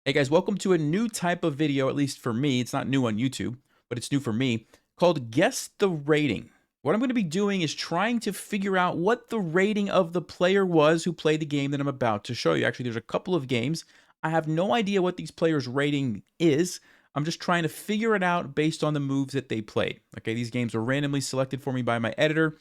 Hey guys, welcome to a new type of video, at least for me. It's not new on YouTube, but it's new for me, called Guess the Rating. What I'm going to be doing is trying to figure out what the rating of the player was who played the game that I'm about to show you. Actually, there's a couple of games. I have no idea what these players' rating is. I'm just trying to figure it out based on the moves that they played. Okay, these games are randomly selected for me by my editor.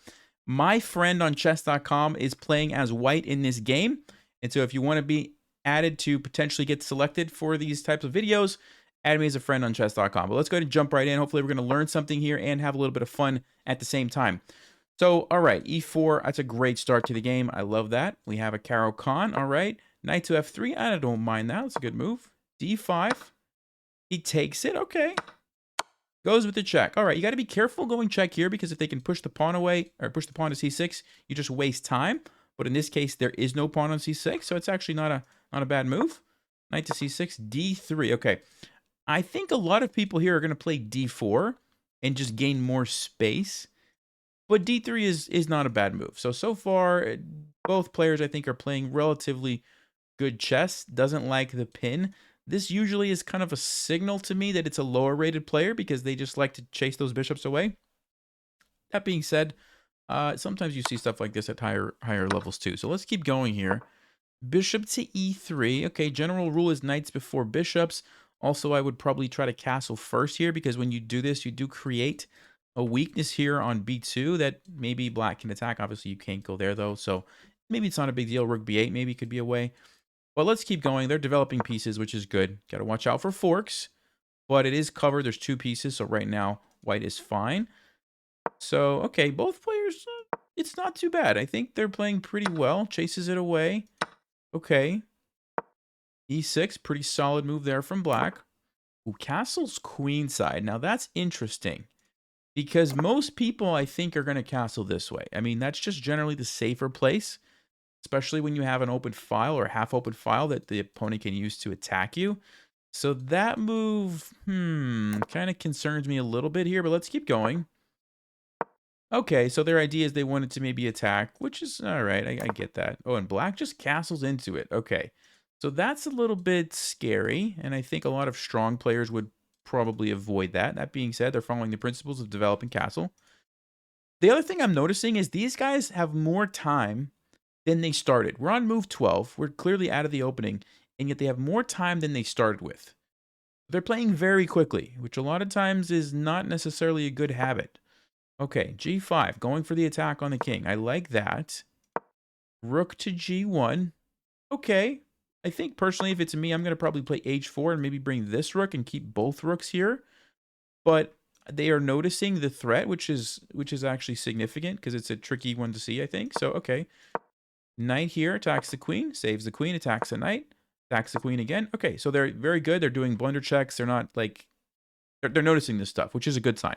My friend on chess.com is playing as white in this game. And so if you want to be added to potentially get selected for these types of videos, add me as a friend on chess.com. But let's go ahead and jump right in. Hopefully we're going to learn something here and have a little bit of fun at the same time. So, all right, e4, that's a great start to the game. I love that. We have a Caro-Kann, all right. Knight to f3, I don't mind that. It's a good move. d5, he takes it, okay. Goes with the check. All right, you got to be careful going check here because if they can push the pawn away or push the pawn to c6, you just waste time. But in this case, there is no pawn on c6, so it's actually not a bad move. Knight to c6, d3. Okay, I think a lot of people here are going to play d4 and just gain more space. But d3 is not a bad move. So far, both players, I think, are playing relatively good chess. Doesn't like the pin. This usually is kind of a signal to me that it's a lower rated player because they just like to chase those bishops away. That being said, sometimes you see stuff like this at higher levels too. So let's keep going here. Bishop to e3. Okay, general rule is knights before bishops. Also, I would probably try to castle first here because when you do this, you do create a weakness here on b2 that maybe black can attack. Obviously, you can't go there though, so maybe it's not a big deal. Rook b8 maybe could be a way. But let's keep going. They're developing pieces, which is good. Got to watch out for forks, but it is covered. There's two pieces, so right now white is fine. So, okay, both players, it's not too bad. I think they're playing pretty well. Chases it away. Okay. e6, pretty solid move there from black. Ooh, castle's queenside. Now, that's interesting because most people, I think, are going to castle this way. I mean, that's just generally the safer place, especially when you have an open file or half open file that the opponent can use to attack you. So that move, kind of concerns me a little bit here, but let's keep going. Okay, so their idea is they wanted to maybe attack, which is all right. I get that. Oh, and black just castles into it. Okay, so that's a little bit scary, and I think a lot of strong players would probably avoid that. That being said, they're following the principles of developing castle. The other thing I'm noticing is these guys have more time than they started. We're on move 12. We're clearly out of the opening, and yet they have more time than they started with. They're playing very quickly, which a lot of times is not necessarily a good habit. Okay, g5, going for the attack on the king. I like that. Rook to g1. Okay. I think personally, if it's me, I'm going to probably play h4 and maybe bring this rook and keep both rooks here. But they are noticing the threat, which is actually significant because it's a tricky one to see, I think. So, okay. Knight here attacks the queen, saves the queen, attacks the knight, attacks the queen again. Okay, so they're very good. They're doing blunder checks. They're not like... They're noticing this stuff, which is a good sign.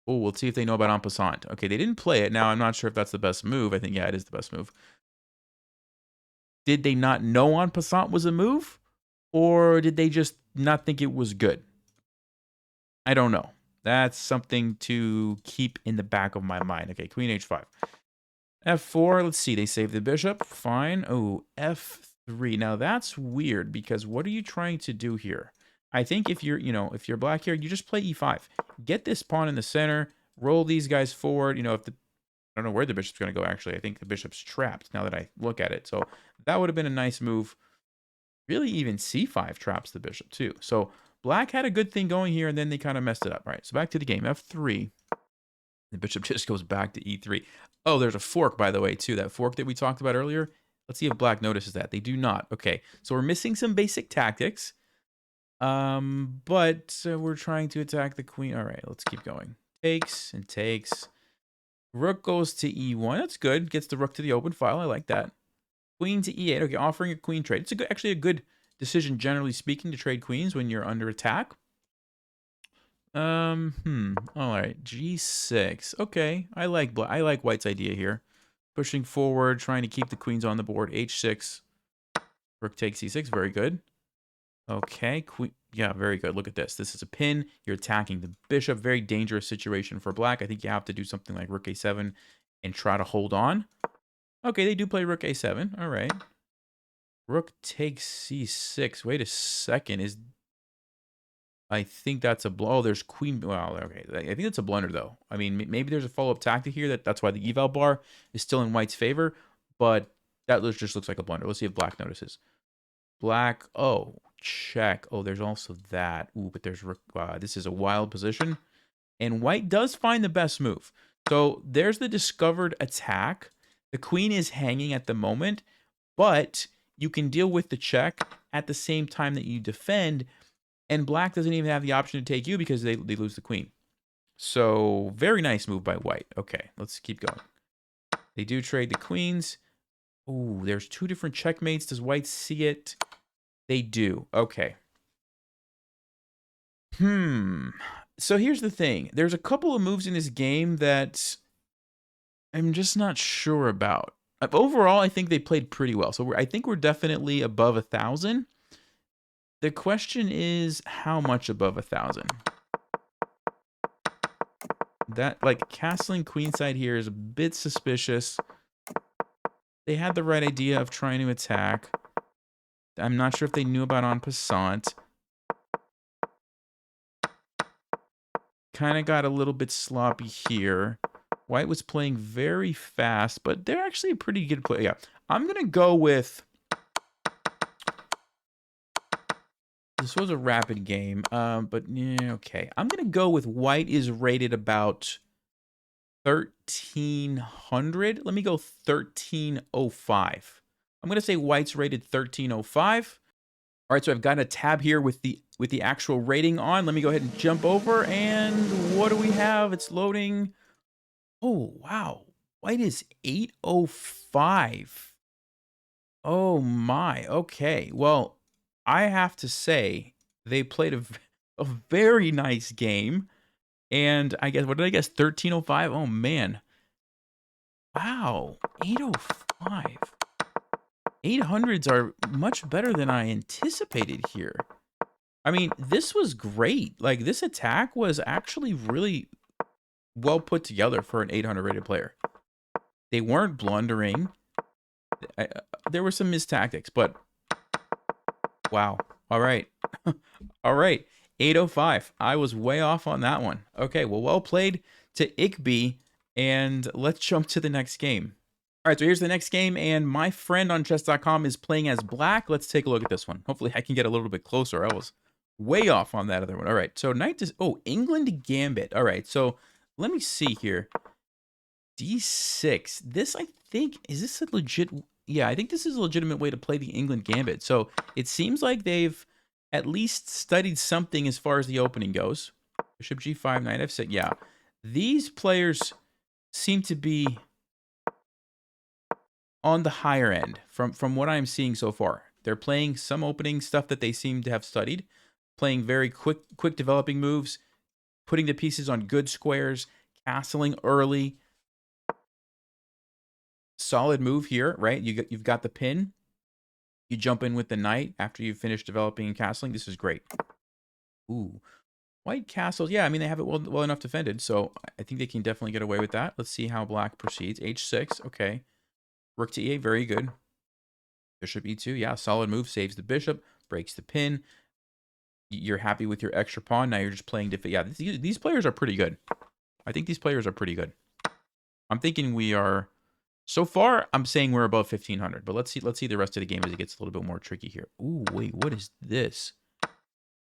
Oh, we'll see if they know about en passant. Okay, they didn't play it. Now, I'm not sure if that's the best move. I think, yeah, it is the best move. Did they not know en passant was a move? Or did they just not think it was good? I don't know. That's something to keep in the back of my mind. Okay, queen h5. f4, let's see. They save the bishop. Fine. Oh, f3. Now, that's weird because what are you trying to do here? I think if you're, if you're black here, you just play e5. Get this pawn in the center, roll these guys forward. If I don't know where the bishop's going to go, actually. I think the bishop's trapped now that I look at it. So that would have been a nice move. Really, even c5 traps the bishop, too. So black had a good thing going here, and then they kind of messed it up. All right, so back to the game. f3. The bishop just goes back to e3. Oh, there's a fork, by the way, too. That fork that we talked about earlier. Let's see if black notices that. They do not. Okay, so we're missing some basic tactics. But we're trying to attack the queen. All right, let's keep going. Takes and takes. Rook goes to e1. That's good. Gets the rook to the open file. I like that. Queen to e8. Okay, offering a queen trade. It's actually a good decision, generally speaking, to trade queens when you're under attack. All right. g6. Okay, I like white's idea here. Pushing forward, trying to keep the queens on the board. h6. Rook takes e6. Very good. Okay, queen. Yeah, very good. Look at this. This is a pin. You're attacking the bishop. Very dangerous situation for black. I think you have to do something like rook a7 and try to hold on. Okay, they do play rook a7. All right. Rook takes c6. Wait a second. I think that's a blow. Oh, there's queen. Well, okay. I think it's a blunder, though. I mean, maybe there's a follow-up tactic here. That's why the eval bar is still in white's favor. But that just looks like a blunder. Let's see if black notices. Black. Oh, check. Oh, there's also that. Ooh, but there's rook. This is a wild position. And white does find the best move. So there's the discovered attack. The queen is hanging at the moment, but you can deal with the check at the same time that you defend, and black doesn't even have the option to take you because they lose the queen. So very nice move by white. Okay, let's keep going. They do trade the queens. Ooh, there's two different checkmates. Does white see it? They do. Okay. So here's the thing. There's a couple of moves in this game that I'm just not sure about. Overall, I think they played pretty well. So I think we're definitely above 1,000. The question is, how much above 1,000? That, like, castling queenside here is a bit suspicious. They had the right idea of trying to attack. I'm not sure if they knew about en passant. Kind of got a little bit sloppy here. White was playing very fast, but they're actually a pretty good player. Yeah, I'm going to go with... This was a rapid game, but yeah, okay. I'm going to go with white is rated about 1,300. Let me go 1,305. I'm going to say white's rated 1,305. All right, so I've got a tab here with the actual rating on. Let me go ahead and jump over, and what do we have? It's loading. Oh, wow. White is 805. Oh, my. Okay. Well, I have to say they played a very nice game. And I guess, what did I guess? 1305? Oh, man. Wow. 805. 800s are much better than I anticipated here. I mean, this was great. Like, this attack was actually really well put together for an 800 rated player. They weren't blundering. There were some missed tactics, but wow. All right. All right. 805. I was way off on that one. Okay, well played to Ikby, and let's jump to the next game. All right, so here's the next game, and my friend on chess.com is playing as black. Let's take a look at this one. Hopefully I can get a little bit closer. I was way off on that other one. All right, so knight is... Oh, England Gambit. All right, so let me see here. D6. This, I think... Is this a legit... Yeah, I think this is a legitimate way to play the England Gambit. So it seems like they've at least studied something as far as the opening goes. Bishop G5, Knight F6. Yeah, these players seem to be on the higher end from what I'm seeing so far. They're playing some opening stuff that they seem to have studied, playing very quick developing moves, putting the pieces on good squares, castling early. Solid move here, right? You've got the pin. You jump in with the knight after you've finished developing and castling. This is great. Ooh, white castles. Yeah, I mean, they have it well enough defended, so I think they can definitely get away with that. Let's see how black proceeds. H6, okay. Rook to E8, very good. Bishop E2, yeah, solid move. Saves the bishop, breaks the pin. You're happy with your extra pawn. Now you're just playing different. Yeah, these players are pretty good. I think these players are pretty good. I'm thinking we are... So far, I'm saying we're above 1,500, but let's see the rest of the game as it gets a little bit more tricky here. Ooh, wait, what is this?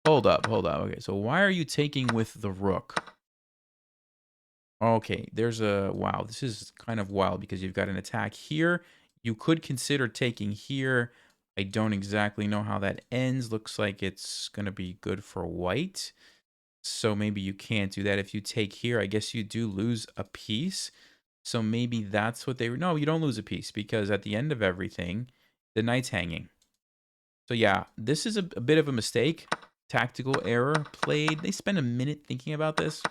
Hold up. Okay, so why are you taking with the rook? Okay, there's a... Wow, this is kind of wild because you've got an attack here. You could consider taking here. I don't exactly know how that ends. Looks like it's going to be good for white. So maybe you can't do that. If you take here, I guess you do lose a piece. So maybe that's what they were... No, you don't lose a piece because at the end of everything, the knight's hanging. So yeah, this is a bit of a mistake. Tactical error played. They spent a minute thinking about this.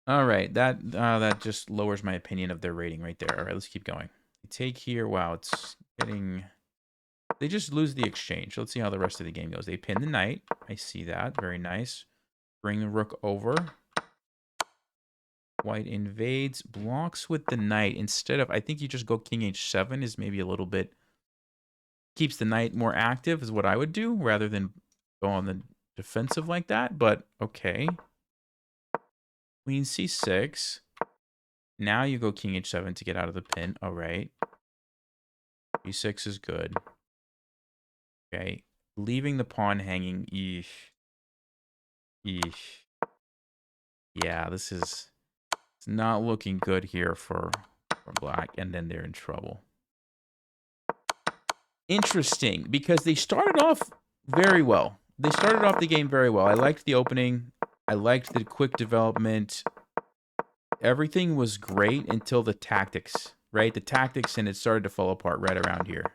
All right, that just lowers my opinion of their rating right there. All right, let's keep going. They take here. Wow, it's getting... They just lose the exchange. Let's see how the rest of the game goes. They pin the knight. I see that. Very nice. Bring the rook over. White invades, blocks with the knight instead of... I think you just go king h7 is maybe a little bit keeps the knight more active is what I would do, rather than go on the defensive like that. But okay. Queen c6. Now you go king h7 to get out of the pin. All right. e6 is good. Okay. Leaving the pawn hanging. Eesh. Eesh. Yeah, this is... It's not looking good here for black, and then they're in trouble. Interesting, because they started off very well. They started off the game very well. I liked the opening. I liked the quick development. Everything was great until the tactics, right? The tactics, and it started to fall apart right around here.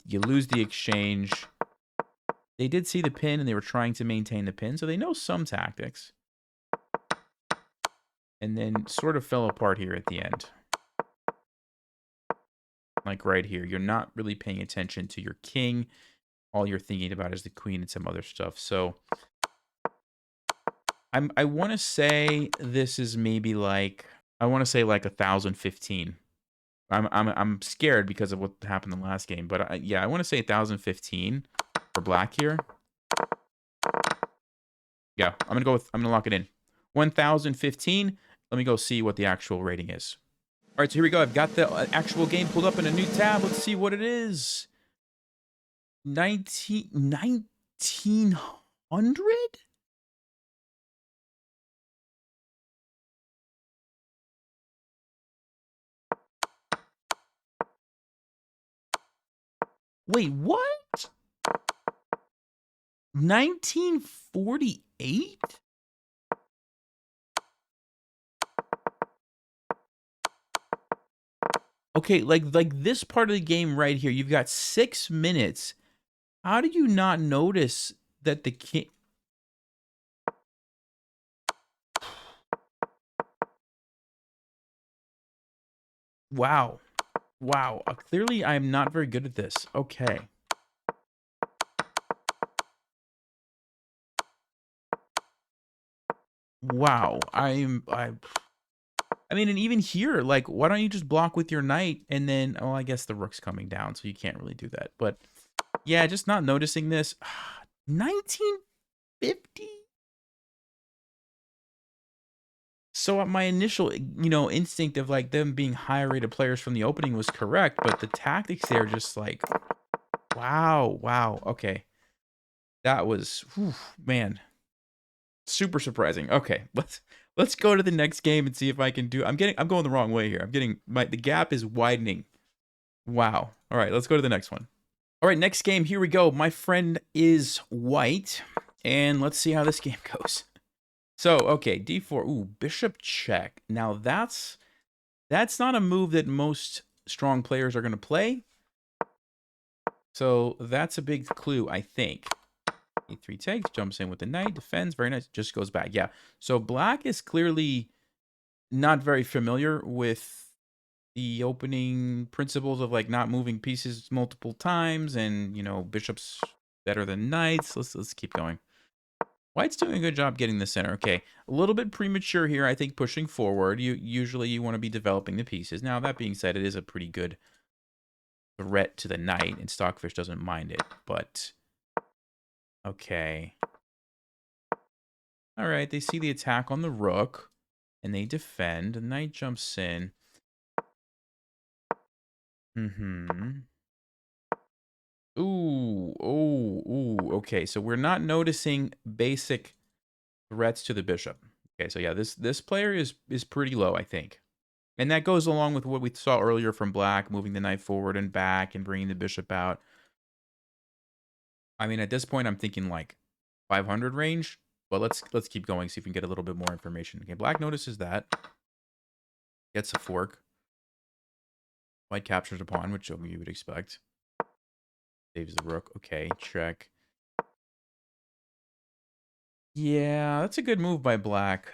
You lose the exchange. They did see the pin, and they were trying to maintain the pin, so they know some tactics. And then sort of fell apart here at the end. Like right here, you're not really paying attention to your king. All you're thinking about is the queen and some other stuff. So I want to say this is maybe like, I want to say like 1,015. I'm scared because of what happened in the last game, but yeah, I want to say 1,015 for black here. Yeah, I'm gonna lock it in. 1,015. Let me go see what the actual rating is. All right, so here we go. I've got the actual game pulled up in a new tab. Let's see what it is. 1900? Wait, what? 1948? Okay, like this part of the game right here, you've got 6 minutes. How did you not notice that the king... Wow. Wow. Clearly, I'm not very good at this. Okay. Wow. I mean, and even here, like, why don't you just block with your knight and then... Oh, I guess the rook's coming down, so you can't really do that. But, yeah, just not noticing this. 1950? So my initial, instinct of, like, them being higher rated players from the opening was correct, but the tactics there just, like... Wow. Wow. Okay. That was... Whew, man. Super surprising. Okay, let's go to the next game and see if I can do... I'm going the wrong way here. The gap is widening. Wow. All right, let's go to the next one. All right, next game. Here we go. My friend is white, and let's see how this game goes. So, okay, d4. Ooh, bishop check. Now that's not a move that most strong players are going to play. So that's a big clue, I think. E3 takes, jumps in with the knight, defends, very nice, just goes back. Yeah, so black is clearly not very familiar with the opening principles of, like, not moving pieces multiple times, and, bishops better than knights. Let's keep going. White's doing a good job getting the center. Okay, a little bit premature here, I think, pushing forward. Usually you want to be developing the pieces. Now, that being said, it is a pretty good threat to the knight, and Stockfish doesn't mind it, but... Okay. All right, they see the attack on the rook, and they defend. The knight jumps in. Ooh, okay, so we're not noticing basic threats to the bishop. Okay, so yeah, this player is pretty low, I think. And that goes along with what we saw earlier from black, moving the knight forward and back and bringing the bishop out. I mean, at this point, I'm thinking like 500 range, but let's keep going, see if we can get a little bit more information. Okay, black notices that. Gets a fork. White captures a pawn, which you would expect. Saves the rook. Okay, check. Yeah, that's a good move by black.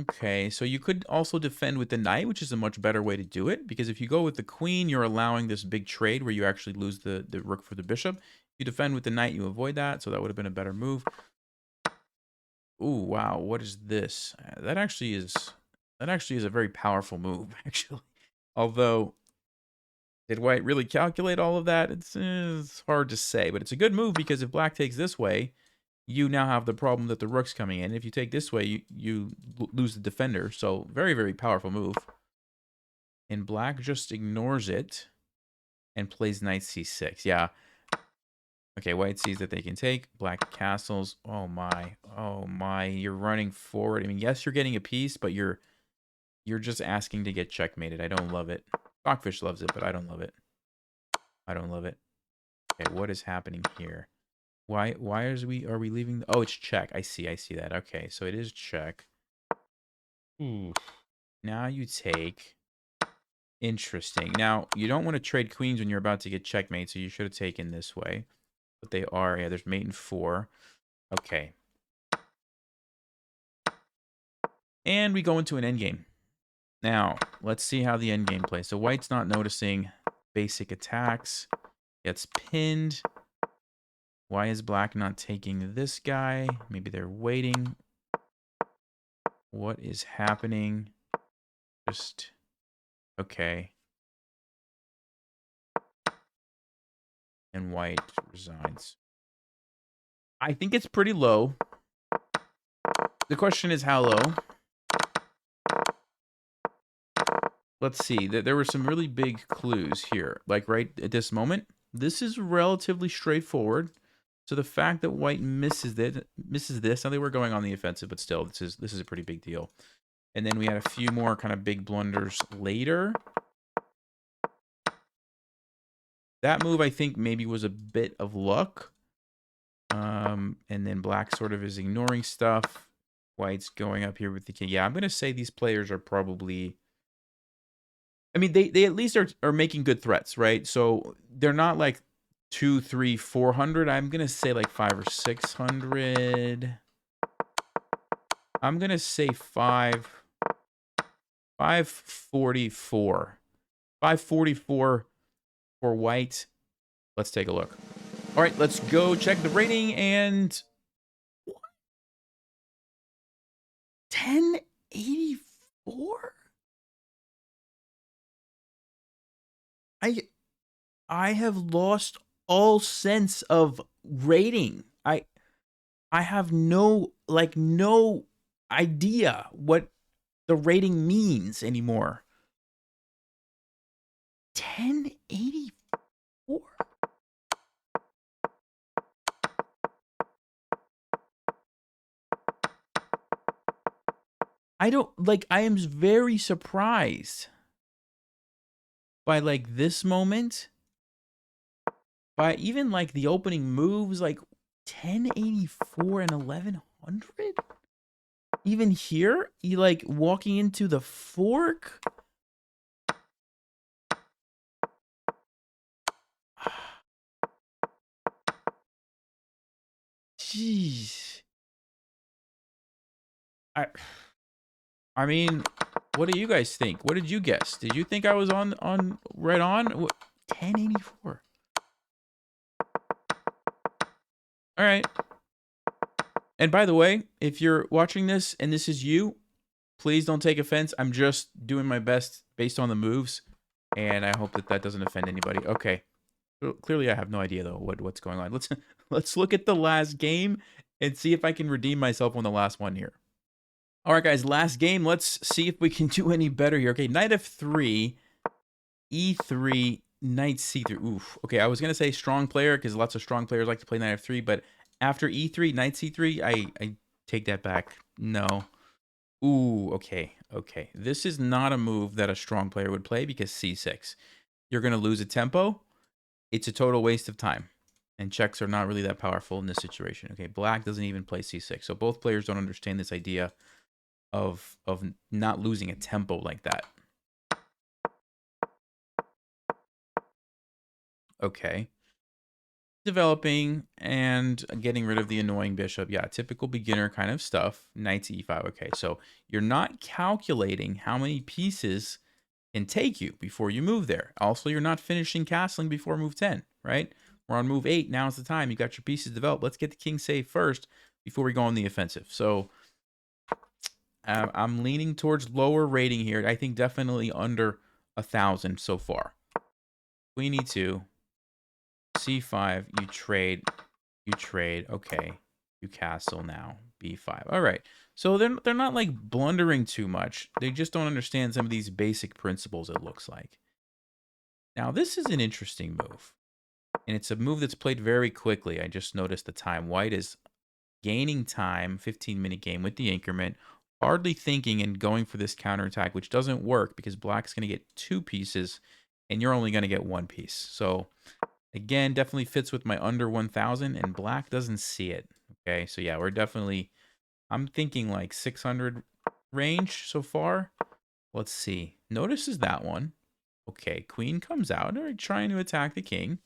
Okay, so you could also defend with the knight, which is a much better way to do it, because if you go with the queen, you're allowing this big trade where you actually lose the rook for the bishop. If you defend with the knight, you avoid that, so that would have been a better move. Ooh, wow, what is this? That actually is That actually is a very powerful move, actually. Although, did white really calculate all of that? It's hard to say, but it's a good move because if black takes this way, you now have the problem that the rook's coming in. If you take this way, you lose the defender. So very, very powerful move. And black just ignores it and plays knight c6. Yeah. Okay, white sees that they can take. Black castles. Oh my. Oh my. You're running forward. I mean, yes, you're getting a piece, but you're just asking to get checkmated. I don't love it. Stockfish loves it, but I don't love it. I don't love it. Okay, what is happening here? Why are we leaving? Oh, it's check. I see that. Okay, so it is check. Ooh. Now you take. Interesting. Now, you don't want to trade queens when you're about to get checkmate, so you should have taken this way. But they are. Yeah, there's mate in 4. Okay. And we go into an endgame. Now, let's see how the endgame plays. So white's not noticing basic attacks. Gets pinned. Why is black not taking this guy? Maybe they're waiting. What is happening? Just... Okay. And white resigns. I think it's pretty low. The question is how low? Let's see. There were some really big clues here. Like right at this moment, this is relatively straightforward. So the fact that white misses this, now they were going on the offensive, but still, this is a pretty big deal. And then we had a few more kind of big blunders later. That move, I think, maybe was a bit of luck. And then black sort of is ignoring stuff. White's going up here with the king. Yeah, I'm going to say these players are probably... I mean, they at least are making good threats, right? So they're not like 200, 300, 400. I'm going to say like 500 or 600. I'm going to say 544. 544 for white. Let's take a look. All right, let's go check the rating. And 1084. I have lost all sense of rating. I have no idea what the rating means anymore. 1084. I am very surprised by like this moment, by even like the opening moves, like 1084 and 1100. Even here, you like walking into the fork. Jeez. I mean, what do you guys think? What did you guess? Did you think I was on right on? 1084. All right. And by the way, if you're watching this and this is you, please don't take offense. I'm just doing my best based on the moves, and I hope that doesn't offend anybody. Okay. Clearly, I have no idea though what's going on. Let's look at the last game and see if I can redeem myself on the last one here. All right, guys, last game. Let's see if we can do any better here. Okay, knight f3, e3, knight c3. Oof. Okay, I was going to say strong player because lots of strong players like to play knight f3, but after e3, knight c3, I take that back. No. Ooh, okay. Okay. This is not a move that a strong player would play because c6. You're going to lose a tempo. It's a total waste of time. And checks are not really that powerful in this situation. Okay, black doesn't even play c6. So both players don't understand this idea of not losing a tempo like that. Okay. Developing and getting rid of the annoying bishop. Yeah, typical beginner kind of stuff. Knight to e5. Okay, so you're not calculating how many pieces can take you before you move there. Also, you're not finishing castling before move 10, right? We're on move 8. Now's the time. You got your pieces developed. Let's get the king safe first before we go on the offensive. So I'm leaning towards lower rating here. I think definitely under 1,000 so far. Queen e2, c5, you trade. Okay, you castle now, b5. All right, so they're not like blundering too much. They just don't understand some of these basic principles, it looks like. Now, this is an interesting move, and it's a move that's played very quickly. I just noticed the time. White is gaining time, 15-minute game with the increment, hardly thinking and going for this counterattack, which doesn't work because black's going to get 2 pieces, and you're only going to get 1 piece. So, again, definitely fits with my under 1,000, and black doesn't see it. Okay, so yeah, we're definitely, I'm thinking like 600 range so far. Let's see. Notices that one. Okay, queen comes out, all right, trying to attack the king.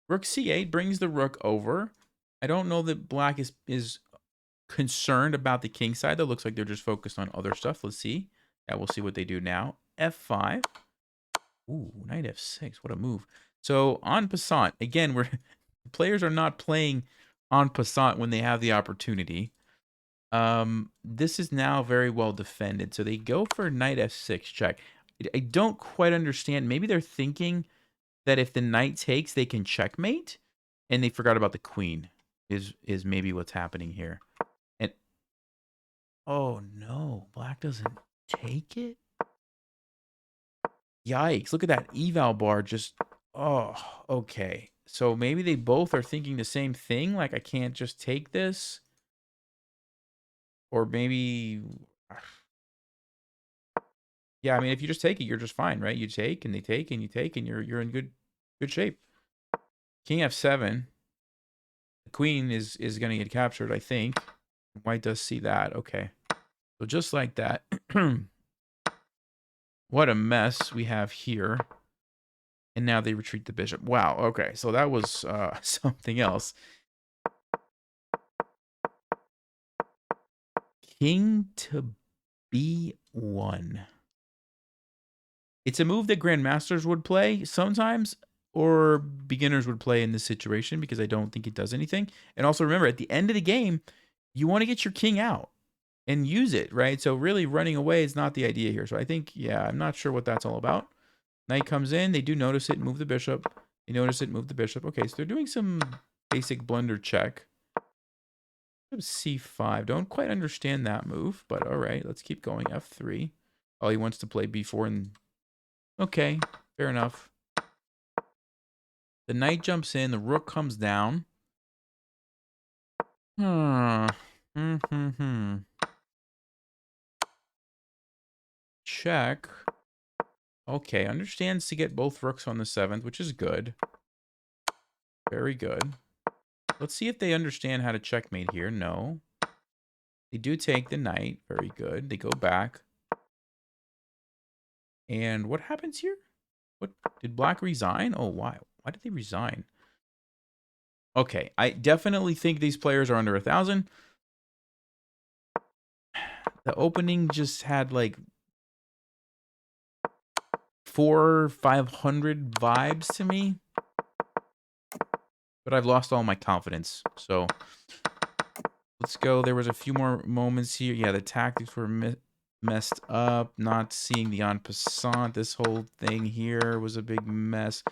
Rook c8 brings the rook over. I don't know that black is concerned about the king side. That looks like they're just focused on other stuff. Let's see. Yeah, we'll see what they do now. f5. Ooh, knight f6. What a move. So, en passant. Again, players are not playing en passant when they have the opportunity. This is now very well defended. So they go for knight f6 check. I don't quite understand. Maybe they're thinking that if the knight takes, they can checkmate, and they forgot about the queen. Is maybe what's happening here. And oh no, black doesn't take it. Yikes! Look at that eval bar. Just oh, okay. So maybe they both are thinking the same thing. Like I can't just take this, or maybe. Yeah, I mean, if you just take it, you're just fine, right? You take and they take and you take and you're in good shape. King f7. The queen is going to get captured, I think. White does see that. Okay. So just like that. What a mess we have here. And now they retreat the bishop. Wow. Okay. So that was something else. King to b1. It's a move that grandmasters would play sometimes, or beginners would play in this situation because I don't think it does anything. And also remember, at the end of the game, you want to get your king out and use it, right? So really running away is not the idea here. So I think, yeah, I'm not sure what that's all about. Knight comes in. They do notice it, move the bishop. They notice it, move the bishop. Okay, so they're doing some basic blunder check. c5. Don't quite understand that move, but all right, let's keep going. f3. Oh, he wants to play b4 and... Okay, fair enough. The knight jumps in. The rook comes down. Check. Okay, understands to get both rooks on the 7th, which is good. Very good. Let's see if they understand how to checkmate here. No. They do take the knight. Very good. They go back. And what happens here? What did black resign? Oh, why? Why did they resign? Okay, I definitely think these players are under 1,000. The opening just had like 400 or 500 vibes to me. But I've lost all my confidence. So let's go. There was a few more moments here. Yeah, the tactics were messed up. Not seeing the en passant. This whole thing here was a big mess.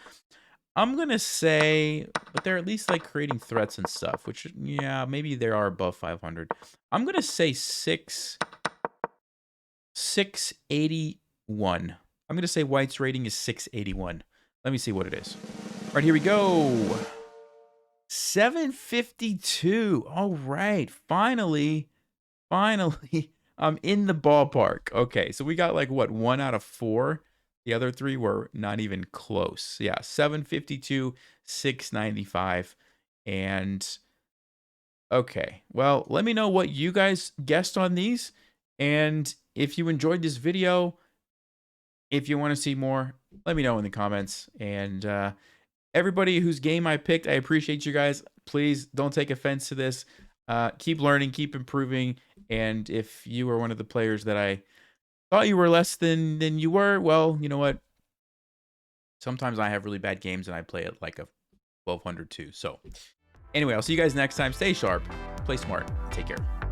I'm going to say, but they're at least like creating threats and stuff, which, yeah, maybe they are above 500. I'm going to say 681. I'm going to say white's rating is 681. Let me see what it is. All right, here we go. 752. All right. Finally, I'm in the ballpark. Okay, so we got like, what, 1 out of 4? The other 3 were not even close. Yeah, 752, 695. And, okay. Well, let me know what you guys guessed on these. And if you enjoyed this video, if you want to see more, let me know in the comments. And everybody whose game I picked, I appreciate you guys. Please don't take offense to this. Keep learning, keep improving. And if you were one of the players that I thought you were less than you were, well, you know what? Sometimes I have really bad games and I play at like a 1200 too. So anyway, I'll see you guys next time. Stay sharp, play smart, take care.